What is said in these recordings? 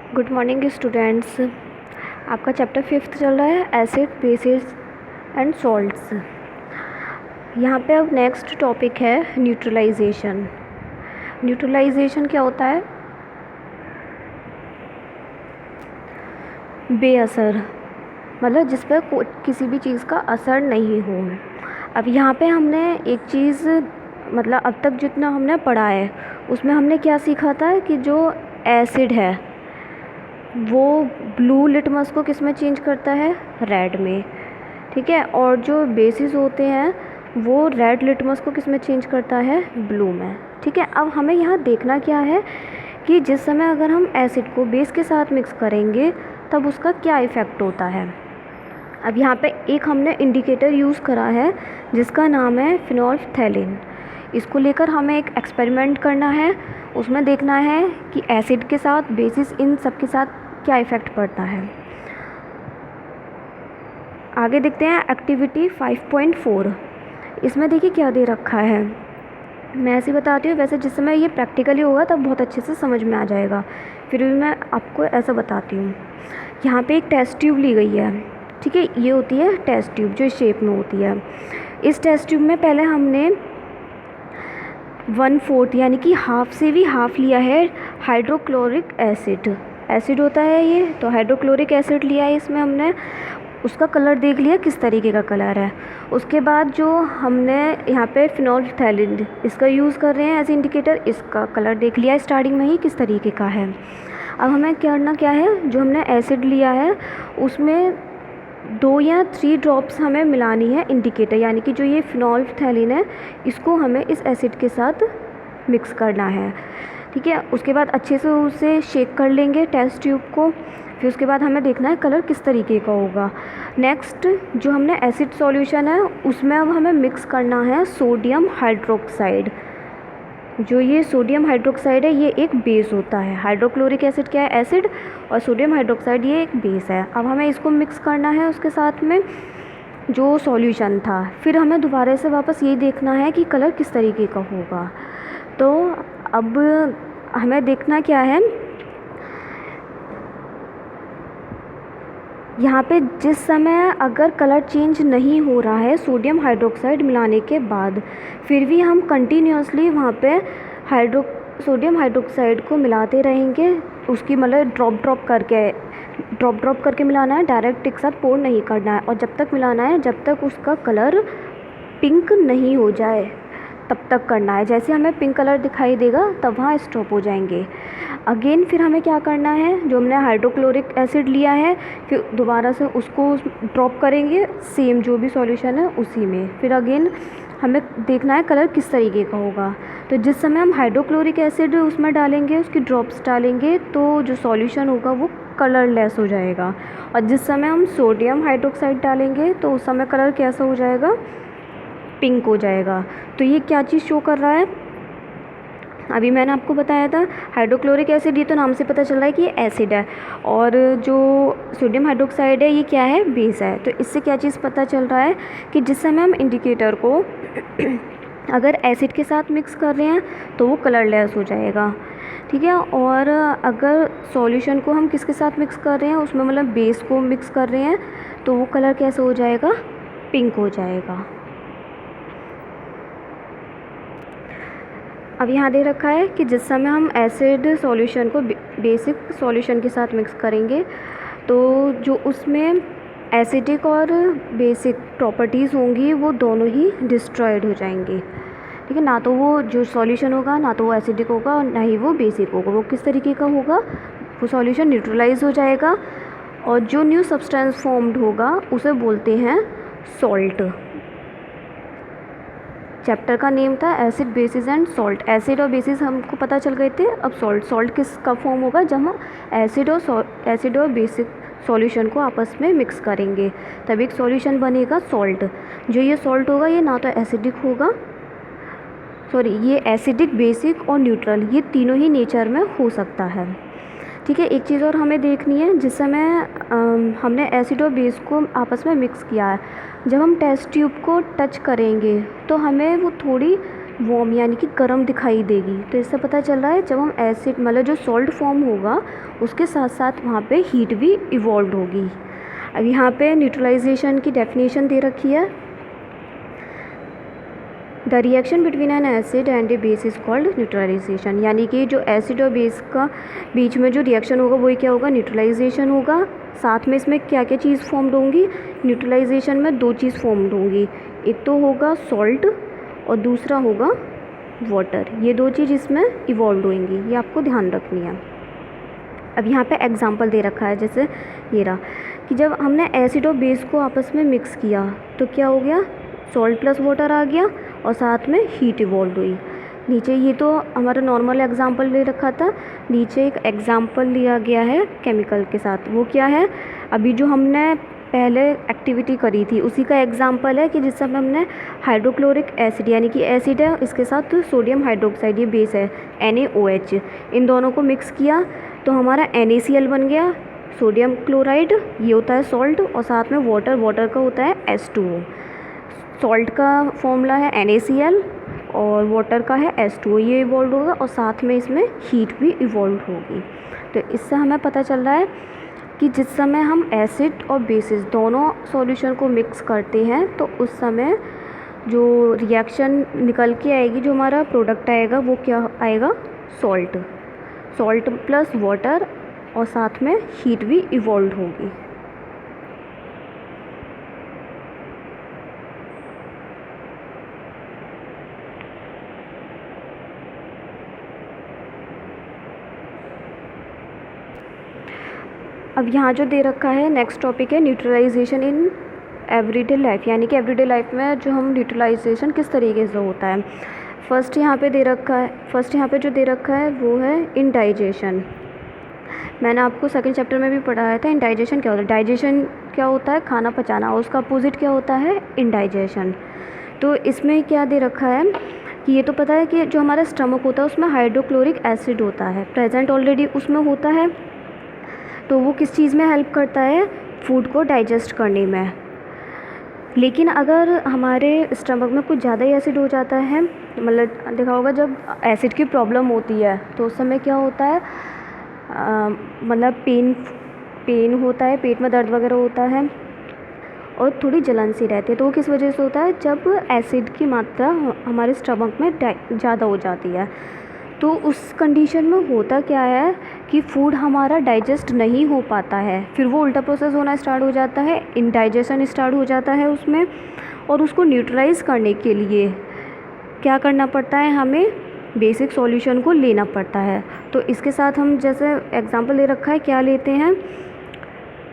Good morning students. आपका chapter 5th चल रहा है एसिड बेसिस एंड सॉल्ट्स। यहाँ पे अब नेक्स्ट टॉपिक है न्यूट्रलाइजेशन। न्यूट्रलाइजेशन क्या होता है? बेअसर, मतलब जिस पर किसी भी चीज़ का असर नहीं हो। अब यहाँ पे हमने एक चीज़, मतलब अब तक जितना हमने पढ़ा है उसमें हमने क्या सीखा था कि जो एसिड है वो ब्लू लिटमस को किस में चेंज करता है? रेड में। ठीक है, और जो बेसिस होते हैं वो रेड लिटमस को किस में चेंज करता है? ब्लू में। ठीक है, अब हमें यहाँ देखना क्या है कि जिस समय अगर हम एसिड को बेस के साथ मिक्स करेंगे तब उसका क्या इफ़ेक्ट होता है। अब यहाँ पे एक हमने इंडिकेटर यूज़ करा है जिसका नाम है फिनोल्फ्थैलीन। इसको लेकर हमें एक एक्सपेरिमेंट करना है, उसमें देखना है कि एसिड के साथ बेसिस इन सब के साथ क्या इफ़ेक्ट पड़ता है। आगे देखते हैं एक्टिविटी 5.4। इसमें देखिए क्या दे रखा है, मैं ऐसे बताती हूँ। वैसे जिस समय ये प्रैक्टिकली होगा तब बहुत अच्छे से समझ में आ जाएगा, फिर भी मैं आपको ऐसा बताती हूँ। यहाँ पे एक टेस्ट ट्यूब ली गई है। ठीक है, ये होती है टेस्ट ट्यूब जो इस शेप में होती है। इस टेस्ट ट्यूब में पहले हमने 1/4 यानी कि हाफ से भी हाफ लिया है हाइड्रोक्लोरिक एसिड। एसिड होता है ये, तो हाइड्रोक्लोरिक एसिड लिया है इसमें हमने। उसका कलर देख लिया किस तरीके का कलर है। उसके बाद जो हमने यहाँ पे फिनोल्फ्थैलीन इसका यूज़ कर रहे हैं एज इंडिकेटर, इसका कलर देख लिया स्टार्टिंग में ही किस तरीके का है। अब हमें करना क्या है, जो हमने एसिड लिया है उसमें 2 या 3 ड्रॉप्स हमें मिलानी है इंडिकेटर, यानी कि जो ये फिनोल्फ्थैलीन है इसको हमें इस एसिड के साथ मिक्स करना है। ठीक है, उसके बाद अच्छे से उसे शेक कर लेंगे टेस्ट ट्यूब को। फिर उसके बाद हमें देखना है कलर किस तरीके का होगा। नेक्स्ट जो हमने एसिड सॉल्यूशन है उसमें अब हमें मिक्स करना है सोडियम हाइड्रोक्साइड। जो ये सोडियम हाइड्रोक्साइड है ये एक बेस होता है। हाइड्रोक्लोरिक एसिड क्या है? एसिड, और सोडियम हाइड्रोक्साइड ये एक बेस है। अब हमें इसको मिक्स करना है उसके साथ में जो सॉल्यूशन था। फिर हमें दोबारा से वापस यही देखना है कि कलर किस तरीके का होगा। तो अब हमें देखना क्या है, यहाँ पे जिस समय अगर कलर चेंज नहीं हो रहा है सोडियम हाइड्रोक्साइड मिलाने के बाद, फिर भी हम कंटिन्यूसली वहाँ पे सोडियम हाइड्रोक्साइड को मिलाते रहेंगे। उसकी मतलब ड्रॉप ड्रॉप करके मिलाना है, डायरेक्ट एक साथ पोर नहीं करना है। और जब तक मिलाना है जब तक उसका कलर पिंक नहीं हो जाए तब तक करना है। जैसे हमें पिंक कलर दिखाई देगा तब वहाँ स्टॉप हो जाएंगे। अगेन फिर हमें क्या करना है, जो हमने हाइड्रोक्लोरिक एसिड लिया है फिर दोबारा से उसको ड्रॉप करेंगे सेम जो भी सॉल्यूशन है उसी में। फिर अगेन हमें देखना है कलर किस तरीके का होगा। तो जिस समय हम हाइड्रोक्लोरिक एसिड उसमें डालेंगे, उसकी ड्रॉप्स डालेंगे, तो जो सॉल्यूशन होगा वो कलरलेस हो जाएगा। और जिस समय हम सोडियम हाइड्रोक्साइड डालेंगे तो उस समय कलर कैसा हो जाएगा? पिंक हो जाएगा। तो ये क्या चीज़ शो कर रहा है? अभी मैंने आपको बताया था हाइड्रोक्लोरिक एसिड, ये तो नाम से पता चल रहा है कि ये एसिड है, और जो सोडियम हाइड्रोक्साइड है ये क्या है? बेस है। तो इससे क्या चीज़ पता चल रहा है कि जिस समय हम इंडिकेटर को अगर एसिड के साथ मिक्स कर रहे हैं तो वो कलरलेस हो जाएगा। ठीक है, और अगर सॉल्यूशन को हम किसके साथ मिक्स कर रहे हैं, उसमें मतलब बेस को मिक्स कर रहे हैं, तो वो कलर कैसे हो जाएगा? पिंक हो जाएगा। अब यहाँ दे रखा है कि जिस समय हम एसिड सॉल्यूशन को बेसिक सॉल्यूशन के साथ मिक्स करेंगे तो जो उसमें एसिडिक और बेसिक प्रॉपर्टीज़ होंगी वो दोनों ही डिस्ट्रॉयड हो जाएंगी। ठीक है, ना तो वो जो सॉल्यूशन होगा ना तो वो एसिडिक होगा और ना ही वो बेसिक होगा। वो किस तरीके का होगा? वो सॉल्यूशन न्यूट्रलाइज हो जाएगा और जो न्यू सब्सटेंस फॉर्म्ड होगा उसे बोलते हैं सॉल्ट। चैप्टर का नेम था acid basis and salt. Acid और बेसिस हमको पता चल गए थे। अब सॉल्ट किसका फॉर्म होगा? जब हम एसिड और बेसिक सॉल्यूशन को आपस में मिक्स करेंगे तब एक सॉल्यूशन बनेगा सॉल्ट। जो ये सॉल्ट होगा ये ना तो एसिडिक होगा, ये एसिडिक, बेसिक और न्यूट्रल ये तीनों ही नेचर में हो सकता है। ठीक है, एक चीज़ और हमें देखनी है, जिस समय हमने एसिड और बेस को आपस में मिक्स किया है, जब हम टेस्ट ट्यूब को टच करेंगे तो हमें वो थोड़ी वार्म यानी कि गर्म दिखाई देगी। तो इससे पता चल रहा है जब हम एसिड मतलब जो सॉल्ट फॉर्म होगा उसके साथ साथ वहाँ पे हीट भी इवॉल्व होगी। अब यहाँ पे न्यूट्रलाइजेशन की डेफिनेशन दे रखी है। The reaction between an acid and a base is called neutralisation, यानी कि जो एसिड और बेस का बीच में जो रिएक्शन होगा वही क्या होगा, न्यूट्रलाइजेशन होगा। साथ में इसमें क्या क्या चीज़ फॉर्म्ड होंगी, न्यूट्रलाइजेशन में दो चीज़ फॉर्म्ड होंगी, एक तो होगा सॉल्ट और दूसरा होगा वाटर। ये दो चीज़ इसमें इवॉल्व होंगी, ये आपको ध्यान रखनी है। अब यहाँ पे एग्जांपल दे रखा है, जैसे ये रहा कि जब हमने एसिड और बेस को आपस में मिक्स किया तो क्या हो गया, सॉल्ट प्लस वाटर आ गया और साथ में हीट इवॉल्व हुई। नीचे ये तो हमारा नॉर्मल एग्जांपल ले रखा था, नीचे एक एग्जांपल लिया गया है केमिकल के साथ। वो क्या है, अभी जो हमने पहले एक्टिविटी करी थी उसी का एग्जांपल है कि जिस समय हमने हाइड्रोक्लोरिक एसिड यानी कि एसिड है इसके साथ सोडियम हाइड्रोक्साइड, ये बेस है NaOH, इन दोनों को मिक्स किया तो हमारा NaCl बन गया, सोडियम क्लोराइड, ये होता है सॉल्ट, और साथ में वाटर, वाटर का होता है H2O। सॉल्ट का फॉर्मूला है NaCl और वाटर का है H2O, ये इवॉल्व होगा और साथ में इसमें हीट भी इवॉल्व होगी। तो इससे हमें पता चल रहा है कि जिस समय हम एसिड और बेसिस दोनों सॉल्यूशन को मिक्स करते हैं तो उस समय जो रिएक्शन निकल के आएगी, जो हमारा प्रोडक्ट आएगा वो क्या आएगा, सॉल्ट, सॉल्ट प्लस वाटर और साथ में हीट भी इवॉल्व होगी। अब यहाँ जो दे रखा है नेक्स्ट टॉपिक है न्यूट्रलाइजेशन इन एवरीडे लाइफ, यानी कि एवरीडे लाइफ में जो हम न्यूट्रलाइजेशन किस तरीके से होता है। फर्स्ट यहाँ पे जो दे रखा है वो है इंडाइजेशन। मैंने आपको सेकंड चैप्टर में भी पढ़ाया था इंडाइजेशन क्या होता है। डाइजेशन क्या होता है, खाना पचाना, और उसका अपोजिट क्या होता है, इंडाइजेशन। तो इसमें क्या दे रखा है कि ये तो पता है कि जो हमारा स्टमक होता है उसमें हाइड्रोक्लोरिक एसिड होता है, प्रेजेंट ऑलरेडी उसमें होता है। तो वो किस चीज़ में हेल्प करता है, फूड को डाइजेस्ट करने में। लेकिन अगर हमारे स्टमक में कुछ ज़्यादा ही एसिड हो जाता है, मतलब देखा होगा जब एसिड की प्रॉब्लम होती है तो उस समय क्या होता है, मतलब पेन होता है, पेट में दर्द वगैरह होता है और थोड़ी जलन सी रहती है। तो वो किस वजह से होता है, जब एसिड की मात्रा हमारे स्टमक में ज़्यादा हो जाती है। तो उस कंडीशन में होता क्या है कि फूड हमारा डाइजेस्ट नहीं हो पाता है, फिर वो उल्टा प्रोसेस होना स्टार्ट हो जाता है, इंडाइजेशन स्टार्ट हो जाता है उसमें। और उसको न्यूट्रलाइज़ करने के लिए क्या करना पड़ता है, हमें बेसिक सॉल्यूशन को लेना पड़ता है। तो इसके साथ हम जैसे एग्जांपल ले रखा है, क्या लेते हैं,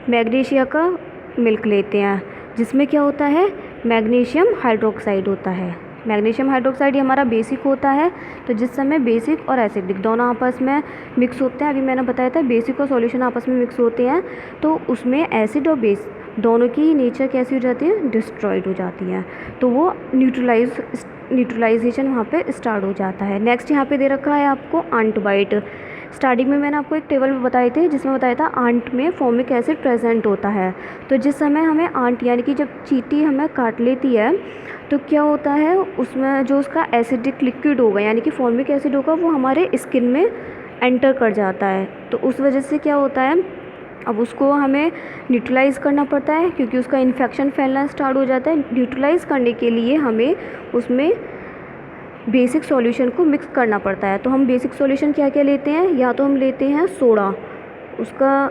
मैग्नीशिया का मिल्क लेते हैं, जिसमें क्या होता है, मैग्नीशियम हाइड्रोक्साइड होता है। मैग्नीशियम हाइड्रोक्साइड ये हमारा बेसिक होता है। तो जिस समय बेसिक और एसिडिक दोनों आपस में मिक्स होते हैं, अभी मैंने बताया था बेसिक और सॉल्यूशन आपस में मिक्स होते हैं, तो उसमें एसिड और बेस दोनों की नेचर कैसी हो जाती है, डिस्ट्रॉयड हो जाती है। तो वो न्यूट्रलाइजेशन वहाँ पे स्टार्ट हो जाता है। नेक्स्ट यहाँ पे दे रखा है आपको आंट बाइट। स्टार्टिंग में मैंने आपको एक टेबल बताए थे जिसमें बताया था आंट में फॉर्मिक एसिड प्रेजेंट होता है। तो जिस समय हमें आंट यानी कि जब चींटी हमें काट लेती है तो क्या होता है, उसमें जो उसका एसिडिक लिक्विड होगा यानी कि फॉर्मिक एसिड होगा वो हमारे स्किन में एंटर कर जाता है। तो उस वजह से क्या होता है, अब उसको हमें न्यूट्रलाइज़ करना पड़ता है क्योंकि उसका इन्फेक्शन फैलना स्टार्ट हो जाता है। न्यूट्रलाइज़ करने के लिए हमें उसमें बेसिक सॉल्यूशन को मिक्स करना पड़ता है। तो हम बेसिक सॉल्यूशन क्या क्या लेते हैं, या तो हम लेते हैं सोडा उसका,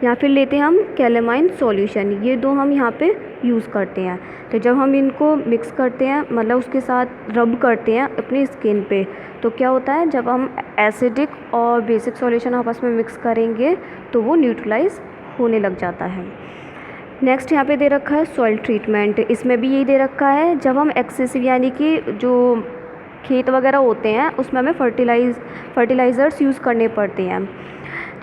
या फिर लेते हैं हम कैलेमाइन सॉल्यूशन, ये दो हम यहाँ पे यूज़ करते हैं। तो जब हम इनको मिक्स करते हैं, मतलब उसके साथ रब करते हैं अपनी स्किन पे, तो क्या होता है, जब हम एसिडिक और बेसिक सॉल्यूशन आपस में मिक्स करेंगे तो वो न्यूट्रलाइज होने लग जाता है। नेक्स्ट यहाँ पे दे रखा है सॉइल ट्रीटमेंट। इसमें भी यही दे रखा है, जब हम एक्सेसिव यानी कि जो खेत वगैरह होते हैं उसमें हमें फर्टिलाइज़र्स यूज़ करने पड़ते हैं,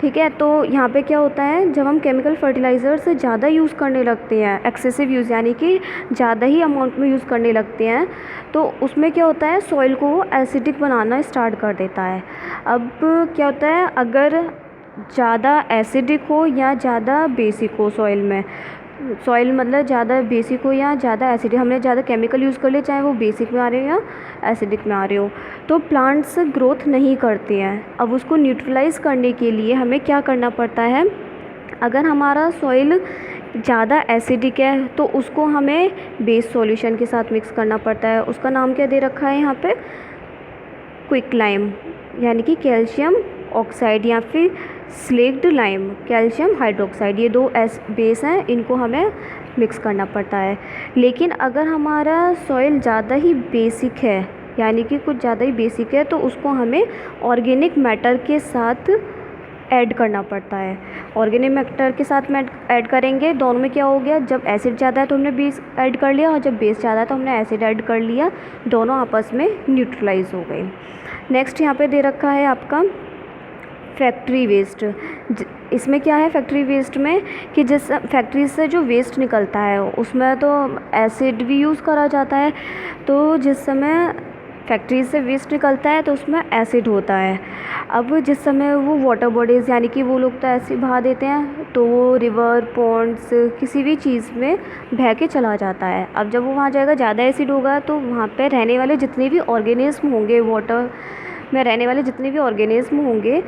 ठीक है। तो यहाँ पे क्या होता है, जब हम केमिकल फर्टिलाइज़र से ज़्यादा यूज़ करने लगते हैं, एक्सेसिव यूज़ यानी कि ज़्यादा ही अमाउंट में यूज़ करने लगते हैं, तो उसमें क्या होता है, सॉइल को वो एसिडिक बनाना स्टार्ट कर देता है। अब क्या होता है, अगर ज़्यादा एसिडिक हो या ज़्यादा बेसिक हो सॉइल में, सॉइल मतलब ज़्यादा बेसिक हो या ज़्यादा एसिडिक, हमने ज़्यादा केमिकल यूज़ कर लिए, चाहे वो बेसिक में आ रहे हो या एसिडिक में आ रहे हो, तो प्लांट्स ग्रोथ नहीं करते हैं। अब उसको न्यूट्रलाइज़ करने के लिए हमें क्या करना पड़ता है, अगर हमारा सॉइल ज़्यादा एसिडिक है तो उसको हमें बेस सॉल्यूशन के साथ मिक्स करना पड़ता है। उसका नाम क्या दे रखा है यहाँ पे, क्विकलाइम, यानी कि कैल्शियम ऑक्साइड या फिर स्लेक्ड लाइम, कैल्शियम हाइड्रोक्साइड, ये 2 बेस हैं, इनको हमें मिक्स करना पड़ता है। लेकिन अगर हमारा सॉइल ज़्यादा ही बेसिक है, यानी कि कुछ ज़्यादा ही बेसिक है, तो उसको हमें ऑर्गेनिक मैटर के साथ ऐड करना पड़ता है। ऑर्गेनिक मैटर के साथ में ऐड करेंगे, दोनों में क्या हो गया, जब एसिड ज़्यादा है तो हमने बेस ऐड कर लिया, और जब बेस ज़्यादा है तो हमने एसिड ऐड कर लिया, दोनों आपस में न्यूट्रलाइज हो गए। नेक्स्ट यहाँ पे दे रखा है आपका फैक्ट्री वेस्ट। इसमें क्या है फैक्ट्री वेस्ट में, कि जिस फैक्ट्री से जो वेस्ट निकलता है उसमें तो एसिड भी यूज़ करा जाता है, तो जिस समय फैक्ट्री से वेस्ट निकलता है तो उसमें एसिड होता है। अब जिस समय वो वाटर बॉडीज़, यानी कि वो लोग तो ऐसे ही बहा देते हैं, तो वो रिवर पॉन्ड्स किसी भी चीज़ में बह के चला जाता है। अब जब वो वहाँ जाएगा, ज़्यादा एसिड होगा तो वहाँ पे रहने वाले जितने भी ऑर्गेनिज्म होंगे, वाटर में रहने वाले जितने भी ऑर्गेनिज्म होंगे,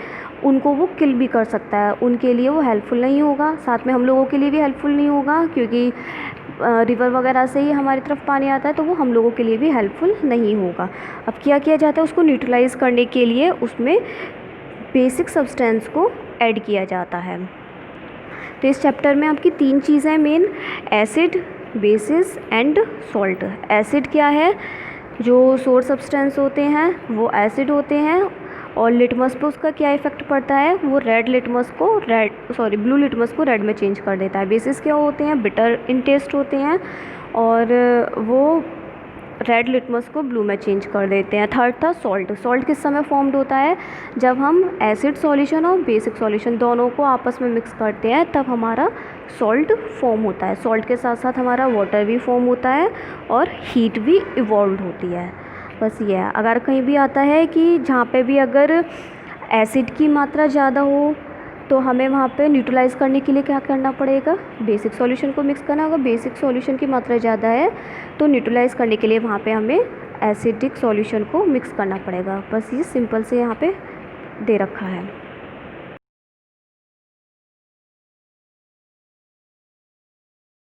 उनको वो किल भी कर सकता है, उनके लिए वो हेल्पफुल नहीं होगा। साथ में हम लोगों के लिए भी हेल्पफुल नहीं होगा, क्योंकि रिवर वगैरह से ही हमारी तरफ पानी आता है, तो वो हम लोगों के लिए भी हेल्पफुल नहीं होगा। अब क्या किया जाता है, उसको न्यूट्रलाइज़ करने के लिए उसमें बेसिक सब्सटेंस को ऐड किया जाता है। तो इस चैप्टर में आपकी 3 चीज़ें main, acid, basis and salt. Acid क्या है, जो सोर्स सब्सटेंस होते हैं वो एसिड होते हैं, और लिटमस पे उसका क्या इफ़ेक्ट पड़ता है, वो ब्लू लिटमस को रेड में चेंज कर देता है। बेसिस क्या होते हैं, बिटर इन टेस्ट होते हैं, और वो रेड लिटमस को ब्लू में चेंज कर देते हैं। थर्ड था सॉल्ट। सॉल्ट किस समय फॉर्म्ड होता है, जब हम एसिड सॉल्यूशन और बेसिक सॉल्यूशन दोनों को आपस में मिक्स करते हैं, तब हमारा सॉल्ट फॉर्म होता है। सॉल्ट के साथ साथ हमारा वाटर भी फॉर्म होता है और हीट भी इवॉल्व होती है। बस ये है। अगर कहीं भी आता है कि जहाँ पे भी अगर एसिड की मात्रा ज़्यादा हो, तो हमें वहाँ पे न्यूट्रलाइज़ करने के लिए क्या करना पड़ेगा, बेसिक सॉल्यूशन को मिक्स करना होगा। बेसिक सॉल्यूशन की मात्रा ज़्यादा है तो न्यूट्रलाइज़ करने के लिए वहाँ पे हमें एसिडिक सॉल्यूशन को मिक्स करना पड़ेगा। बस ये सिंपल से यहाँ पे दे रखा है।